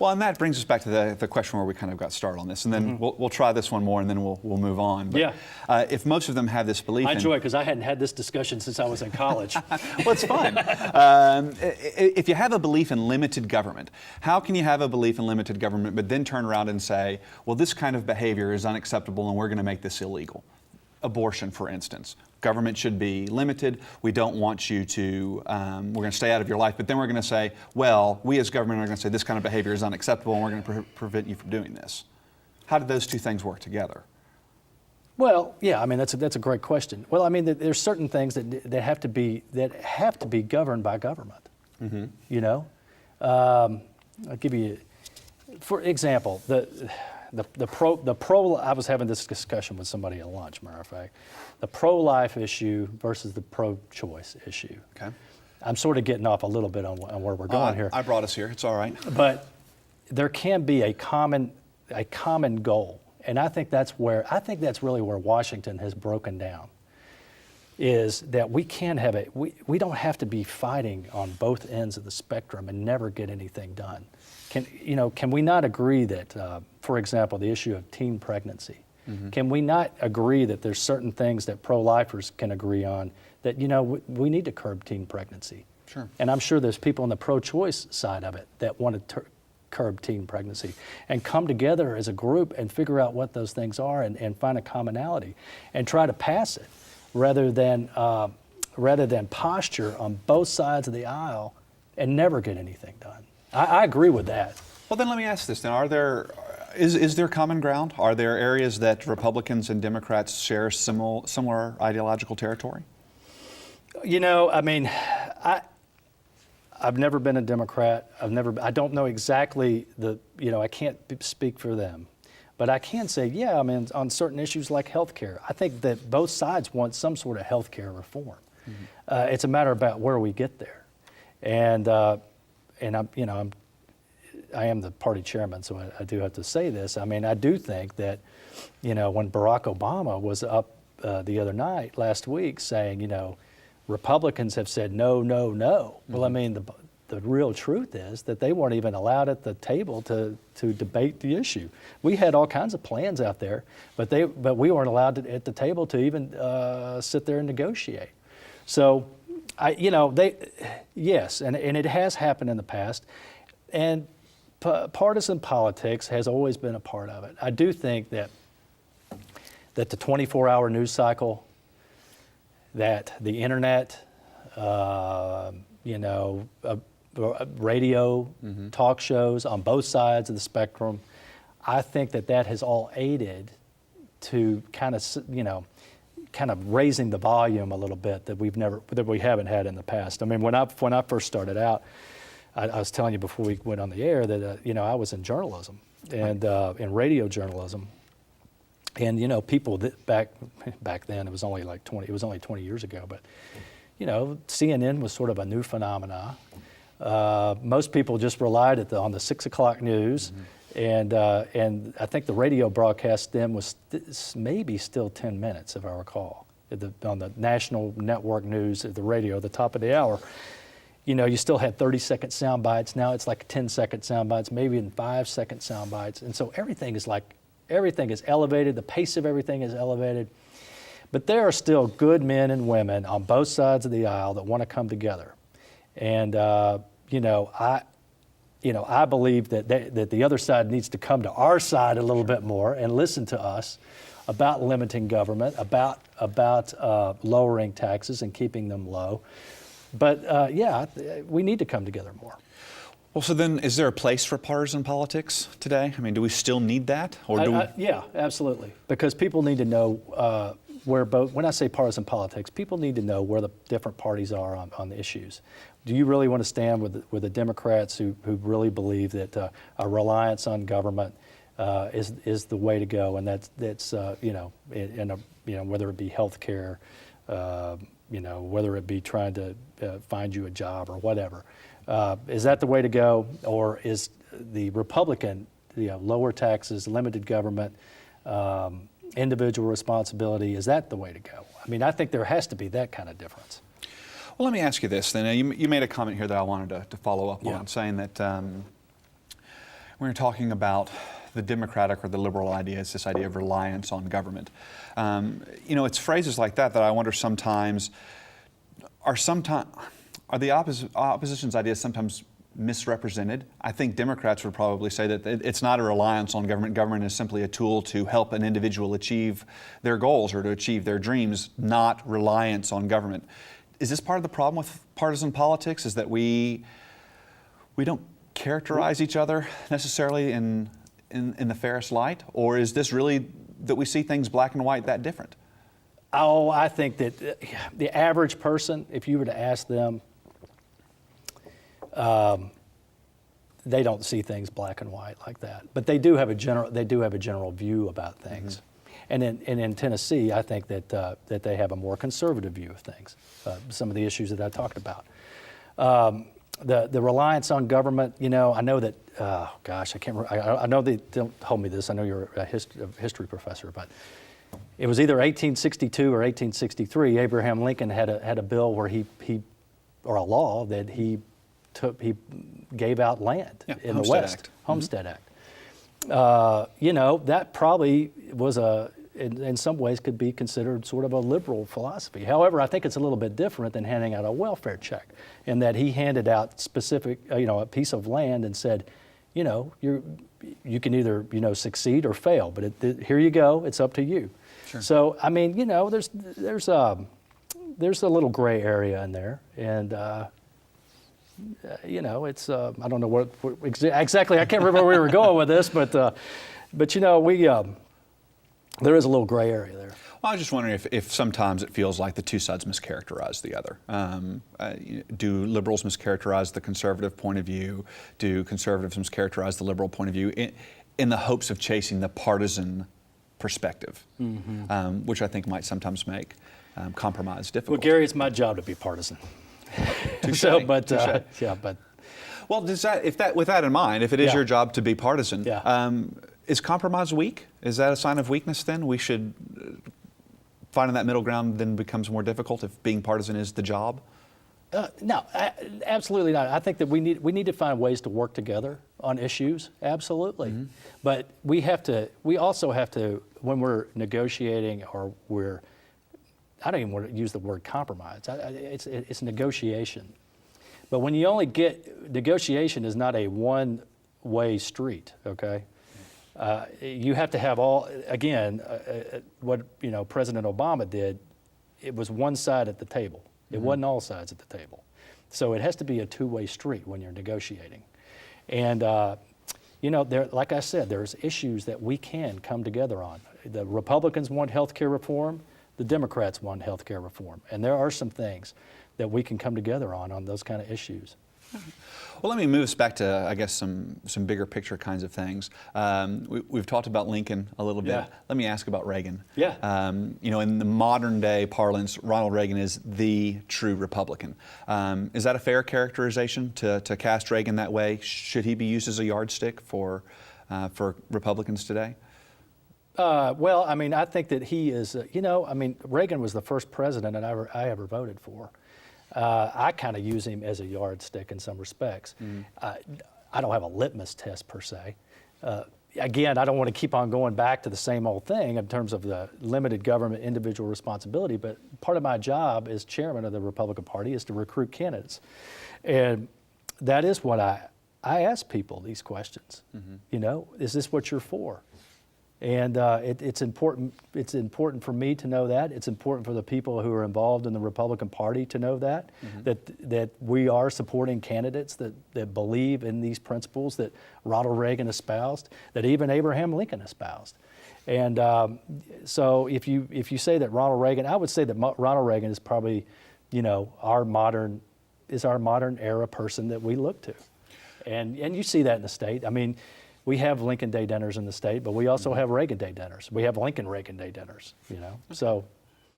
Well, and that brings us back to the question where we kind of got started on this, and then we'll try this one more, and then we'll move on. But, if most of them have this belief, I enjoy it because I hadn't had this discussion since I was in college. Well, it's fun. If you have a belief in limited government, how can you have a belief in limited government, but then turn around and say, well, this kind of behavior is unacceptable, and we're going to make this illegal? Abortion, for instance. Government should be limited. We don't want you to, we're going to stay out of your life, but then we're going to say, well, we as government are going to say this kind of behavior is unacceptable and we're going to prevent you from doing this. How do those two things work together? Well, yeah, I mean, that's a great question. Well, I mean, there's certain things that have to be governed by government. You know? I'll give you, for example, the pro, I was having this discussion with somebody at lunch, matter of fact, the pro-life issue versus the pro-choice issue. Okay. I'm sort of getting off a little bit on where we're going here. I brought us here, it's all right. But there can be a common goal. And I think that's really where Washington has broken down, is that we can have we don't have to be fighting on both ends of the spectrum and never get anything done. Can we not agree that, for example, the issue of teen pregnancy, can we not agree that there's certain things that pro-lifers can agree on that, we need to curb teen pregnancy? Sure. And I'm sure there's people on the pro-choice side of it that want to curb teen pregnancy and come together as a group and figure out what those things are and find a commonality and try to pass it rather than posture on both sides of the aisle and never get anything done. I agree with that. Well, then let me ask this then. Is there common ground? Are there areas that Republicans and Democrats share similar ideological territory? I mean, I've never been a Democrat. I don't know exactly I can't speak for them. But I can say, yeah, I mean, on certain issues like health care, I think that both sides want some sort of health care reform. It's a matter about where we get there. And I am the party chairman, so I do have to say this. I mean, I do think that, when Barack Obama was up the other night, last week, saying, Republicans have said no, no, no. Well, I mean, the real truth is that they weren't even allowed at the table to debate the issue. We had all kinds of plans out there, but we weren't allowed at the table to even sit there and negotiate. So, yes, and it has happened in the past, and partisan politics has always been a part of it. I do think that the 24-hour news cycle, that the internet, radio, talk shows on both sides of the spectrum, I think that has all aided to kind of raising the volume a little bit that we haven't had in the past. I mean, when I first started out, I was telling you before we went on the air that I was in journalism and in radio journalism, and people that back then it was only 20 years ago, but CNN was sort of a new phenomena. Most people just relied on the 6 o'clock news, and I think the radio broadcast then was maybe still 10 minutes, if I recall, on the national network news at the radio, at the top of the hour. You still had 30-second sound bites. Now it's like 10-second sound bites, maybe in 5-second sound bites. And so everything is elevated. The pace of everything is elevated. But there are still good men and women on both sides of the aisle that want to come together. And, I believe that the other side needs to come to our side a little bit more and listen to us about limiting government, about lowering taxes and keeping them low. But we need to come together more. Well, so then is there a place for partisan politics today? I mean, do we still need that? Yeah, absolutely. Because people need to know when I say partisan politics, people need to know where the different parties are on the issues. Do you really want to stand with the Democrats who really believe that a reliance on government is the way to go, and that's whether it be health care, whether it be trying to find you a job or whatever. Is that the way to go, or is the Republican, lower taxes, limited government, individual responsibility, is that the way to go? I mean, I think there has to be that kind of difference. Well, let me ask you this then. You made a comment here that I wanted to follow up on, saying that We're talking about the democratic or the liberal idea. It's this idea of reliance on government. It's phrases like that I wonder sometimes are the opposition's ideas sometimes misrepresented. I think Democrats would probably say that it's not a reliance on government. Government is simply a tool to help an individual achieve their goals or to achieve their dreams, not reliance on government. Is this part of the problem with partisan politics, is that we don't characterize each other necessarily in the fairest light? Or is this really that we see things black and white that different? Oh, I think that the average person, if you were to ask them, they don't see things black and white like that. But they do have a general view about things. Mm-hmm. And in Tennessee, I think that they have a more conservative view of things. Some of the issues that I talked about. The reliance on government, I know that, I can't remember, I know they don't hold me this, I know you're a history professor, but it was either 1862 or 1863, Abraham Lincoln had a bill where he or a law that he gave out land in the West. Act. Homestead Act. That probably was in some ways could be considered sort of a liberal philosophy. However, I think it's a little bit different than handing out a welfare check, in that he handed out specific, a piece of land and said, you can either, succeed or fail, but here you go, it's up to you. Sure. So, there's a little gray area in there, and it's I don't know what exactly. I can't remember where we were going with this, but there is a little gray area there. Well, I was just wondering if sometimes it feels like the two sides mischaracterize the other. Do liberals mischaracterize the conservative point of view? Do conservatives mischaracterize the liberal point of view in the hopes of chasing the partisan perspective, mm-hmm. Which I think might sometimes make compromise difficult? Well, Gary, it's my job to be partisan. Touche. But well, with that in mind, if it is your job to be partisan, is compromise weak? Is that a sign of weakness then? We should finding that middle ground then becomes more difficult if being partisan is the job? No, absolutely not. I think that we need to find ways to work together on issues, absolutely. Mm-hmm. But we also have to, when we're negotiating or I don't even want to use the word compromise. It's negotiation. But when you only negotiation is not a one-way street, okay? You have to have what President Obama did, it was one side at the table. It mm-hmm. wasn't all sides at the table. So it has to be a two-way street when you're negotiating. And, like I said, there's issues that we can come together on. The Republicans want health care reform. The Democrats want health care reform. And there are some things that we can come together on those kind of issues. Well, let me move us back to, I guess, some bigger picture kinds of things. We've talked about Lincoln a little bit. Yeah. Let me ask about Reagan. Yeah. In the modern day parlance, Ronald Reagan is the true Republican. Is that a fair characterization to cast Reagan that way? Should he be used as a yardstick for Republicans today? I think that he is, Reagan was the first president I ever voted for. I kind of use him as a yardstick in some respects. Mm. I don't have a litmus test per se. Again, I don't want to keep on going back to the same old thing in terms of the limited government individual responsibility, but part of my job as chairman of the Republican Party is to recruit candidates. And that is what I ask people these questions. Mm-hmm. Is this what you're for? And it's important. It's important for me to know that. It's important for the people who are involved in the Republican Party to know that. Mm-hmm. that we are supporting candidates that believe in these principles that Ronald Reagan espoused, that even Abraham Lincoln espoused. And so if you say that Ronald Reagan, I would say that Ronald Reagan is probably, our modern era person that we look to, and you see that in the state. I mean. We have Lincoln Day dinners in the state, but we also have Reagan Day dinners. We have Lincoln Reagan Day dinners, So